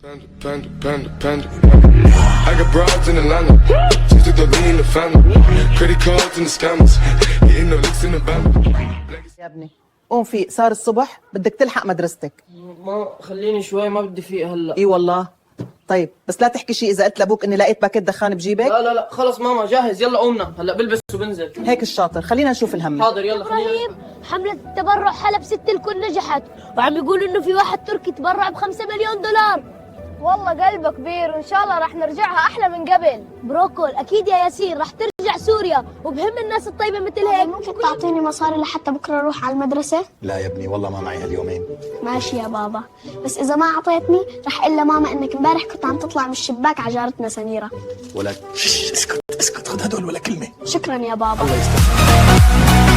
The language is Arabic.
Panda, panda, panda. I got broads in Atlanta. Just took the lean in the family. Credit cards and the scammers. Getting no licks in the band. يا ابني قوم فيق، صار الصبح بدك تلحق مدرستك. ما خليني شوي، ما بدي فيه هلا. اي والله. طيب بس لا تحكي شيء اذا قلت لابوك اني لقيت باكيت دخان بجيبك. لا خلص ماما جاهز، يلا قومنا هلا بلبس وبنزل. هيك الشاطر، خلينا نشوف الهم. حاضر يلا خلينا. ابراهيم، حملة التبرع حلب 6 الكل نجحت، وعم يقولوا انه في واحد تركي تبرع ب5 مليون دولار. والله قلبه كبير، وإن شاء الله رح نرجعها أحلى من قبل. بروكول أكيد يا ياسين رح ترجع سوريا، وبهم الناس الطيبة مثل هيك. ممكن تعطيني مصاري لحتى بكرة أروح على المدرسة؟ لا يا ابني والله ما معي هاليومين. ماشي يا بابا، بس إذا ما أعطيتني رح أقول لماما إنك امبارح كنت عم تطلع من الشباك على جارتنا سميرة. ولك اسكت خذ هدول ولا كلمة. شكرا يا بابا. الله يستر.